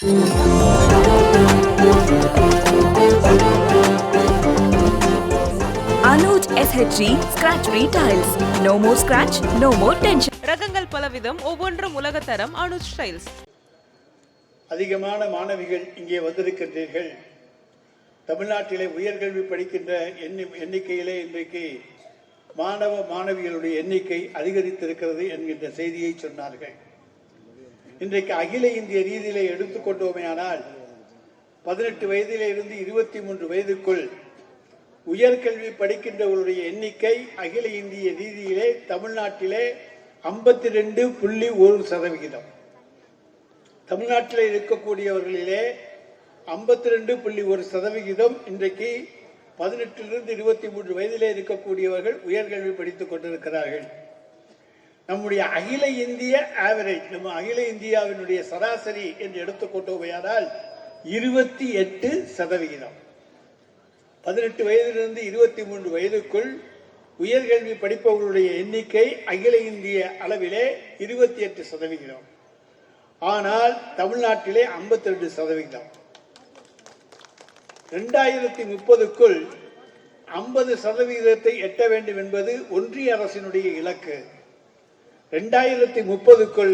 Anuj SHG Scratch-Free Tiles. No more scratch, no more tension. ரகங்கள் பலவிதம், ஒவ்வொன்றும் உலகத்தரம். Anuj styles. அதிகமான மாணவிகள் இங்கே வந்திருக்கின்றீர்கள். தமிழ்நாட்டிலே உயர்கல்வி படிக்கின்ற எண்ணிக்கையிலே இன்றைக்கு மாணவ மாணவிகளுடைய எண்ணிக்கை அதிகரித்திருக்கிறது என்கின்ற செய்தியை சொன்னார்கள். இன்றைக்கு அகில இந்திய ரீதியிலே எடுத்துக்கொண்டோமேயானால் 18 வயதிலே இருந்து 23 வயதுக்குள் உயர்கல்வி படிக்கின்றவர்களுடைய எண்ணிக்கை அகில இந்திய ரீதியிலே தமிழ்நாட்டிலே 52.1%. தமிழ்நாட்டில் இருக்கக்கூடியவர்களிலே 52.1% இன்றைக்கு 18லிருந்து 23 வயதிலே இருக்கக்கூடியவர்கள் உயர்கல்வி படித்துக் கொண்டிருக்கிறார்கள். நம்முடைய அகில இந்திய ஆவரேஜ், நம்ம அகில இந்தியாவினுடைய சராசரி என்று எடுத்துக்கொண்டோமையானால் 28%. 18 வயதிலிருந்து 23 வயதுக்குள் உயர்கல்வி படிப்பவர்களுடைய எண்ணிக்கை அகில இந்திய அளவிலே 28%. ஆனால் தமிழ்நாட்டிலே 52%. 2030க்குள் 50% எட்ட வேண்டும் என்பது ஒன்றிய அரசினுடைய இலக்கு. 2030க்குள்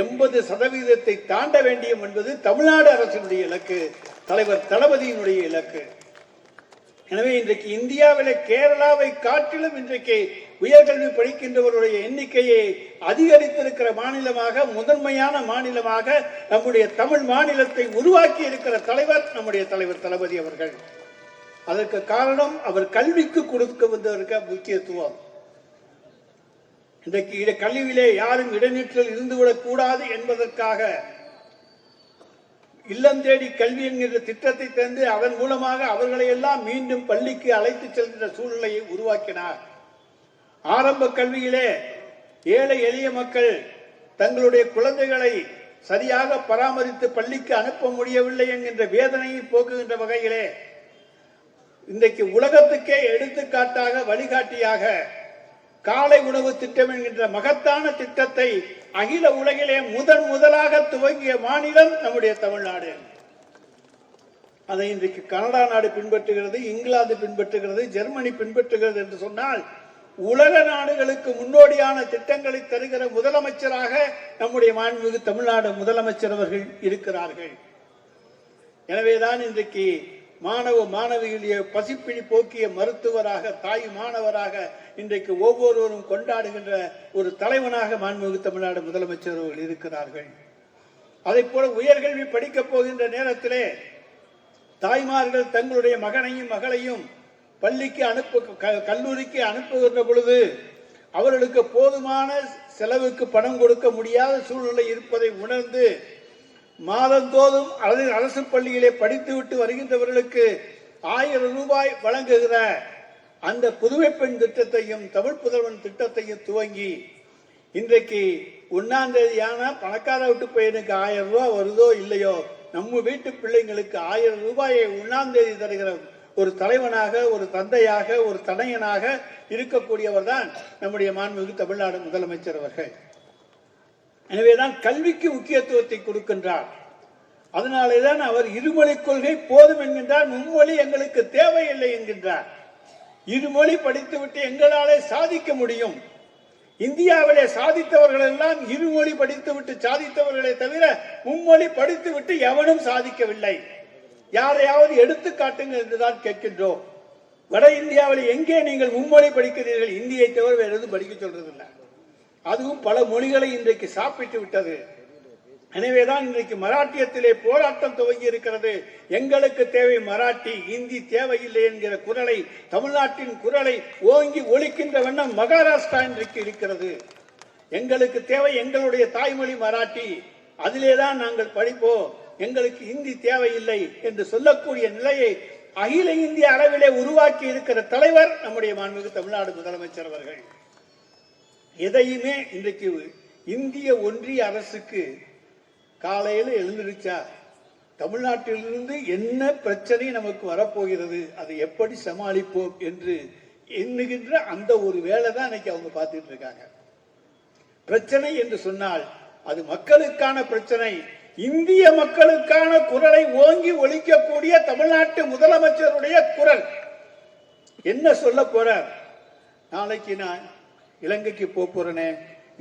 80% தாண்ட வேண்டும் என்பது தமிழ்நாடு அரசினுடைய இலக்கு, தலைவர் தளபதியினுடைய இலக்கு. எனவே இன்றைக்கு இந்தியாவிலே கேரளாவை காட்டிலும் இன்றைக்கு உயர்கல்வி படிக்கின்றவர்களுடைய எண்ணிக்கையை அதிகரித்திருக்கிற மாநிலமாக, முதன்மையான மாநிலமாக நம்முடைய தமிழ் மாநிலத்தை உருவாக்கி இருக்கிற தலைவர் நம்முடைய தலைவர் தளபதி அவர்கள். அதற்கு காரணம் அவர் கல்விக்கு கொடுக்க வந்திருக்க முக்கியத்துவம். இன்றைக்கு கல்வியிலே யாரும் இடைநிற்றல் இருந்துவிடக் கூடாது என்பதற்காக இல்லம் தேடி கல்வி என்கிற திட்டத்தை தந்து அதன் மூலமாக அவர்களை எல்லாம் மீண்டும் பள்ளிக்கு அழைத்து செல்கின்ற சூழ்நிலையை உருவாக்கினார். ஆரம்ப கல்வியிலே ஏழை எளிய மக்கள் தங்களுடைய குழந்தைகளை சரியாக பராமரித்து பள்ளிக்கு அனுப்ப முடியவில்லை என்கின்ற வேதனையை போக்குகின்ற வகையிலே இன்றைக்கு உலகத்துக்கே எடுத்துக்காட்டாக வழிகாட்டியாக காலை உணவு திட்டம் என்கின்ற மகத்தான திட்டத்தை அகில உலகிலே முதலாக துவங்கிய மாநிலம் நம்முடைய தமிழ்நாடு. அதை இன்றைக்கு கனடா நாடு பின்பற்றுகிறது, இங்கிலாந்து பின்பற்றுகிறது, ஜெர்மனி பின்பற்றுகிறது என்று சொன்னால் உலக நாடுகளுக்கு முன்னோடியான திட்டங்களை தருகிற முதலமைச்சராக நம்முடைய மாண்புமிகு தமிழ்நாடு முதலமைச்சர் அவர்கள் இருக்கிறார்கள். எனவேதான் இன்றைக்கு மாணவ மாணவிகளுடைய பசிப்பிணி போக்கிய மருத்துவராக, தாய் மாணவராக இன்றைக்கு ஒவ்வொருவரும் கொண்டாடுகின்ற ஒரு தலைவனாக மாண்புமிகு தமிழ்நாடு முதலமைச்சர் அவர்கள் இருக்கிறார்கள். அதை போல உயர்கல்வி படிக்கப் போகின்ற நேரத்திலே தாய்மார்கள் தங்களுடைய மகனையும் மகளையும் பள்ளிக்கு கல்லூரிக்கு அனுப்புகின்ற பொழுது அவர்களுக்கு போதுமான செலவுக்கு பணம் கொடுக்க முடியாத சூழ்நிலை இருப்பதை உணர்ந்து மாதந்தோறும் அரசு பள்ளியிலே படித்துவிட்டு வருகின்றவர்களுக்கு 1000 ரூபாய் வழங்குகிற அந்த புதுமை பெண் திட்டத்தையும் தமிழ் புதல்வன் திட்டத்தையும் துவங்கி இன்றைக்கு 1ஆம் தேதியான பணக்கார வீட்டு பையனுக்கு 1000 ரூபாய் வருதோ இல்லையோ, நம்ம வீட்டு பிள்ளைங்களுக்கு 1000 ரூபாயை 1ஆம் தேதி தருகிற ஒரு தலைவனாக, ஒரு தந்தையாக, ஒரு தனையனாக இருக்கக்கூடியவர் தான் நம்முடைய மாண்புமிகு தமிழ்நாடு முதலமைச்சர் அவர்கள். எனவேதான் கல்விக்கு முக்கியத்துவத்தை கொடுக்கின்றார். அதனாலேதான் அவர் இருமொழி கொள்கை போதும் என்கின்றார், மும்மொழி எங்களுக்கு தேவையில்லை என்கின்றார். இருமொழி படித்துவிட்டு எங்களாலே சாதிக்க முடியும். இந்தியாவிலே சாதித்தவர்கள் எல்லாம் இருமொழி படித்துவிட்டு சாதித்தவர்களை தவிர மும்மொழி படித்துவிட்டு எவனும் சாதிக்கவில்லை. யாரையாவது எடுத்து காட்டுங்க என்றுதான் கேட்கின்றோம். வட இந்தியாவில் எங்கே நீங்கள் மும்மொழி படிக்கிறீர்கள்? இந்தியை தவிர வேறு எதுவும் படிக்க சொல்றதில்லை. அதுவும் பல மொழிகளை இன்றைக்கு சாப்பிட்டு விட்டது. எனவேதான் இன்றைக்கு மராட்டியத்திலே போராட்டம் துவங்கி இருக்கிறது. எங்களுக்கு தேவை மராட்டி, இந்தி தேவையில்லை என்கிற குரலை, தமிழ்நாட்டின் குரலை ஓங்கி ஒலிக்கின்ற வண்ணம் மகாராஷ்டிரா இன்றைக்கு இருக்கிறது. எங்களுக்கு தேவை எங்களுடைய தாய்மொழி மராட்டி, அதிலேதான் நாங்கள் படிப்போம், எங்களுக்கு இந்தி தேவையில்லை என்று சொல்லக்கூடிய நிலையை அகில இந்திய அளவிலே உருவாக்கி இருக்கிற தலைவர் நம்முடைய மாண்புமிகு தமிழ்நாடு முதலமைச்சர் அவர்கள். எதையுமே இன்றைக்கு இந்திய ஒன்றிய அரசுக்கு காலையில் எழுந்திருச்சா தமிழ்நாட்டிலிருந்து என்ன பிரச்சனை நமக்கு வரப்போகிறது, அதை எப்படி சமாளிப்போம் என்று எண்ணுகின்ற அந்த ஒரு வேலை தான் இன்னைக்கு அவங்க பார்த்துட்டு இருக்காங்க. பிரச்சனை என்று சொன்னால் அது மக்களுக்கான பிரச்சனை. இந்திய மக்களுக்கான குரலை ஓங்கி ஒலிக்கக்கூடிய தமிழ்நாட்டு முதலமைச்சருடைய குரல். என்ன சொல்ல போறார்? நாளைக்கு நான் இலங்கைக்கு போறேனே,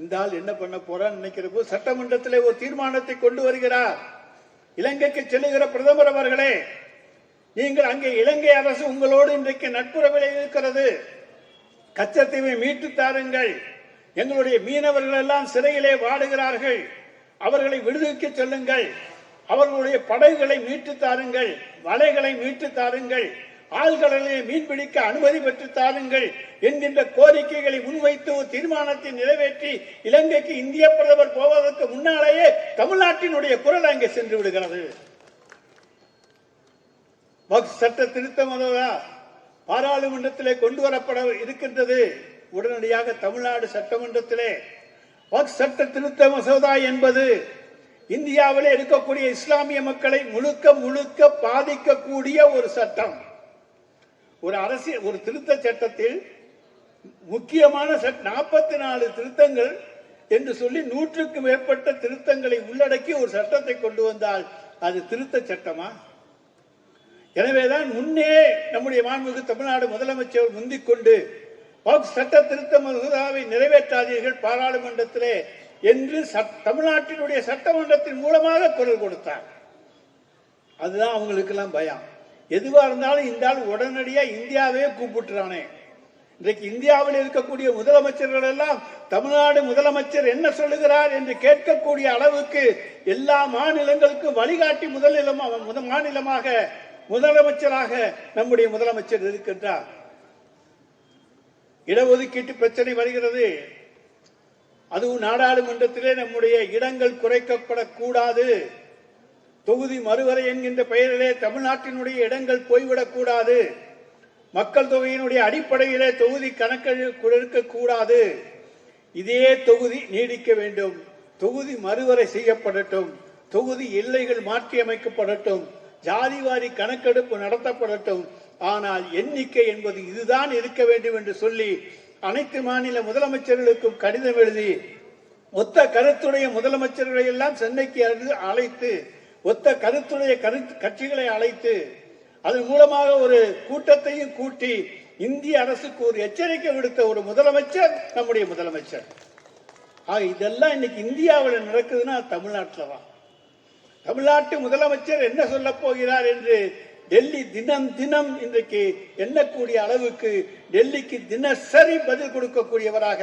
இந்த ஆள் என்ன பண்ண போறான்னு நினைக்கிற போது சட்டமன்றத்தில் ஒரு தீர்மானத்தை கொண்டு வருகிறார். இலங்கைக்கு செல்லுகிற பிரதமர் அவர்களே, நீங்கள் அங்கே இலங்கை அரசு உங்களோடு இன்றைக்கு நட்புறவில் இருக்கிறது, கச்சத்தீவை மீட்டு தாருங்கள், எங்களுடைய மீனவர்கள் எல்லாம் சிறையிலே வாடுகிறார்கள், அவர்களை விடுவிக்க சொல்லுங்கள், அவர்களுடைய படகுகளை மீட்டு தாருங்கள், வலைகளை மீட்டு தாருங்கள், ஆழ்கடலிலே மீன்பிடிக்க அனுமதி பெற்று தாருங்கள் என்கின்ற கோரிக்கைகளை முன்வைத்து ஒரு தீர்மானத்தை நிறைவேற்றி இலங்கைக்கு இந்திய பிரதமர் போவதற்கு முன்னாலேயே தமிழ்நாட்டினுடைய குரல் அங்கே சென்று விடுகிறது. வக்ஃப் சட்ட திருத்த மசோதா பாராளுமன்றத்திலே கொண்டு வரப்பட இருக்கின்றது. உடனடியாக தமிழ்நாடு சட்டமன்றத்திலே வக்ஃப் சட்ட திருத்த மசோதா என்பது இந்தியாவிலே இருக்கக்கூடிய இஸ்லாமிய மக்களை முழுக்க முழுக்க பாதிக்கக்கூடிய ஒரு சட்டம். ஒரு திருத்த சட்டத்தில் முக்கியமான 44 திருத்தங்கள் என்று சொல்லி 100க்கும் மேற்பட்ட திருத்தங்களை உள்ளடக்கி ஒரு சட்டத்தை கொண்டு வந்தால் அது திருத்த சட்டமா? எனவேதான் முன்னே நம்முடைய மாண்புமிகு தமிழ்நாடு முதலமைச்சர் முந்திக் கொண்டு வக்ஃப் சட்ட திருத்த மசோதாவை நிறைவேற்றாதீர்கள் பாராளுமன்றத்திலே என்று தமிழ்நாட்டினுடைய சட்டமன்றத்தின் மூலமாக குரல் கொடுத்தார். அதுதான் அவங்களுக்கு எல்லாம் பயம். எதுவா இருந்தாலும் இந்த ஆள் உடனடியா இந்தியாவே கூப்பிட்டுறானே. இன்றைக்கு இந்தியாவில் இருக்கக்கூடிய முதலமைச்சர்கள் எல்லாம் தமிழ்நாடு முதலமைச்சர் என்ன சொல்லுகிறார் என்று கேட்கக்கூடிய அளவுக்கு எல்லா மாநிலங்களுக்கும் வழிகாட்டி மாநிலமாக முதலமைச்சராக நம்முடைய முதலமைச்சர் இருக்கின்றார். இடஒதுக்கீட்டு பிரச்சனை வருகிறது. அதுவும் நாடாளுமன்றத்திலே நம்முடைய இடங்கள் குறைக்கப்படக்கூடாது, தொகுதி மறுவரை என்கின்ற பெயரிலே தமிழ்நாட்டினுடைய இடங்கள் போய்விடக்கூடாது, மக்கள் தொகையினுடைய அடிப்படையிலே தொகுதி கணக்கெடுக்க கூடாது, இதே தொகுதி நீடிக்க வேண்டும், தொகுதி மறுவரை செய்யப்படட்டும், தொகுதி எல்லைகள் மாற்றி அமைக்கப்படட்டும், ஜாதிவாரி கணக்கெடுப்பு நடத்தப்படட்டும், ஆனால் எண்ணிக்கை என்பது இதுதான் இருக்க வேண்டும் என்று சொல்லி அனைத்து மாநில முதலமைச்சர்களுக்கும் கடிதம் எழுதி ஒத்த கருத்துடைய முதலமைச்சர்களை எல்லாம் சென்னைக்கு அழைத்து ஒத்த கருத்துடைய கட்சிகளை அழைத்து அதன் மூலமாக ஒரு கூட்டத்தையும் கூட்டி இந்திய அரசுக்கு ஒரு எச்சரிக்கை விடுத்த ஒரு முதலமைச்சர் நம்முடைய முதலமைச்சர். இதெல்லாம் இன்னைக்கு இந்தியாவில் நடக்குதுன்னா தமிழ்நாட்டில் தான். தமிழ்நாட்டு முதலமைச்சர் என்ன சொல்ல போகிறார் என்று டெல்லி தினம் தினம் இன்றைக்கு எண்ணக்கூடிய அளவுக்கு டெல்லிக்கு தினசரி பதில் கொடுக்கக்கூடியவராக,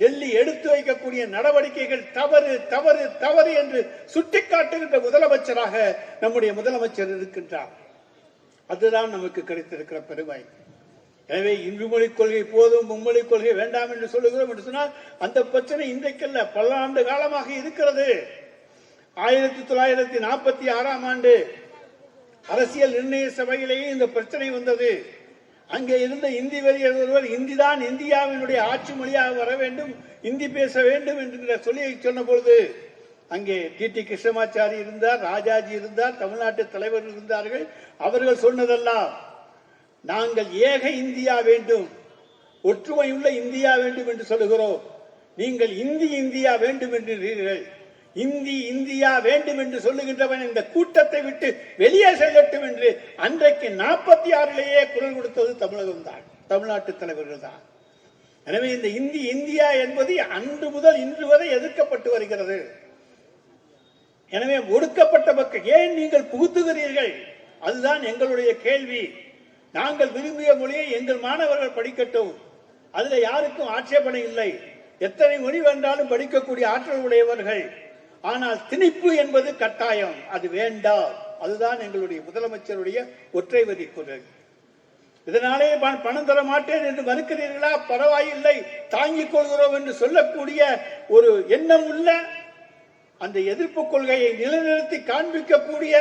டெல்லி எடுத்து வைக்கக்கூடிய நடவடிக்கைகள் தவறு தவறு தவறு என்று சுட்டிக்காட்டுகின்ற முதலமைச்சராக நம்முடைய முதலமைச்சர் இருக்கின்றார். அதுதான் நமக்கு கிடைத்திருக்கிற பெருமை. எனவே இந்து மொழி கொள்கை போதும், மும்மொழி கொள்கை வேண்டாம் என்று சொல்லுகிறோம் என்று சொன்னால் அந்த பிரச்சனை இன்றைக்கல்ல, பல ஆண்டு காலமாக இருக்கிறது. 1946ஆம் ஆண்டு அரசியல் நிர்ணய சபையிலேயே இந்த பிரச்சனை வந்தது. அங்கே இருந்த இந்தி வெறியர் ஒருவர் இந்தி தான் இந்தியாவினுடைய ஆட்சி மொழியாக வர வேண்டும், இந்தி பேச வேண்டும் என்கிற சொல்லி சொன்ன பொழுது அங்கே டி கிருஷ்ணமாச்சாரி இருந்தார், ராஜாஜி இருந்தார், தமிழ்நாட்டு தலைவர்கள் இருந்தார்கள். அவர்கள் சொன்னதெல்லாம் நாங்கள் ஏக இந்தியா வேண்டும், ஒற்றுமையுள்ள இந்தியா வேண்டும் என்று சொல்லுகிறோம், நீங்கள் இந்தி இந்தியா வேண்டும் என்றீர்கள். இந்தி இந்தியா வேண்டும் என்று சொல்லுகின்றவன் இந்த கூட்டத்தை விட்டு வெளியே செல்லட்டும் என்று அன்றைக்கு 46லேயே குரல் கொடுத்தது தமிழகம் தான், தமிழ்நாட்டு தலைவர்கள் தான். எனவே இந்த இந்தி இந்தியா என்பது அன்று முதல் இன்று வரை எதிர்க்கப்பட்டு வருகிறது. எனவே ஒடுக்கப்பட்ட மக்கள் ஏன் நீங்கள் புகுத்துகிறீர்கள்? அதுதான் எங்களுடைய கேள்வி. நாங்கள் விரும்பிய மொழியை எங்கள் மாணவர்கள் படிக்கட்டும், அதுல யாருக்கும் ஆட்சேபனை இல்லை, எத்தனை மொழி வேண்டாலும் படிக்கக்கூடிய ஆற்றல் உடையவர்கள். ஆனால் திணிப்பு என்பது கட்டாயம், அது வேண்டாம். அதுதான் எங்களுடைய முதலமைச்சருடைய ஒற்றை வரி குரல். இதனாலே பணம் தர மாட்டேன் என்று மறுக்கிறீர்களா? பரவாயில்லை, தாங்கிக் கொள்கிறோம் என்று சொல்லக்கூடிய ஒரு எண்ணம் உள்ள, அந்த எதிர்ப்பு கொள்கையை நிலைநிறுத்தி காண்பிக்கக்கூடிய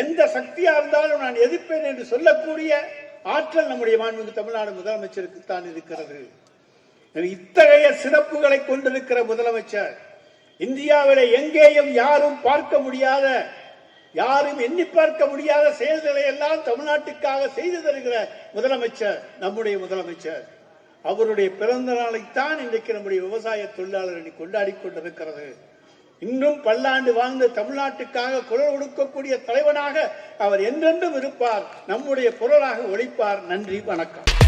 எந்த சக்தியா இருந்தாலும் நான் எதிர்ப்பேன் என்று சொல்லக்கூடிய ஆற்றல் நம்முடைய மாண்புமிகு தமிழ்நாடு முதலமைச்சருக்கு தான் இருக்கிறது. இத்தகைய சிறப்புகளை கொண்டிருக்கிற முதலமைச்சர், இந்தியாவிலே எங்கேயும் யாரும் பார்க்க முடியாத, யாரும் எண்ணி பார்க்க முடியாத செயல்களை எல்லாம் தமிழ்நாட்டுக்காக செய்து தருகிற முதலமைச்சர் நம்முடைய முதலமைச்சர். அவருடைய பிறந்த நாளைத்தான் இன்றைக்கு நம்முடைய விவசாய தொழிலாளர்கள் கொண்டாடி கொண்டிருக்கிறது. இன்னும் பல்லாண்டு வாழ்ந்த தமிழ்நாட்டுக்காக குரல் கொடுக்கக்கூடிய தலைவனாக அவர் என்றென்றும் இருப்பார். நம்முடைய குரலாக ஒலிப்பார். நன்றி, வணக்கம்.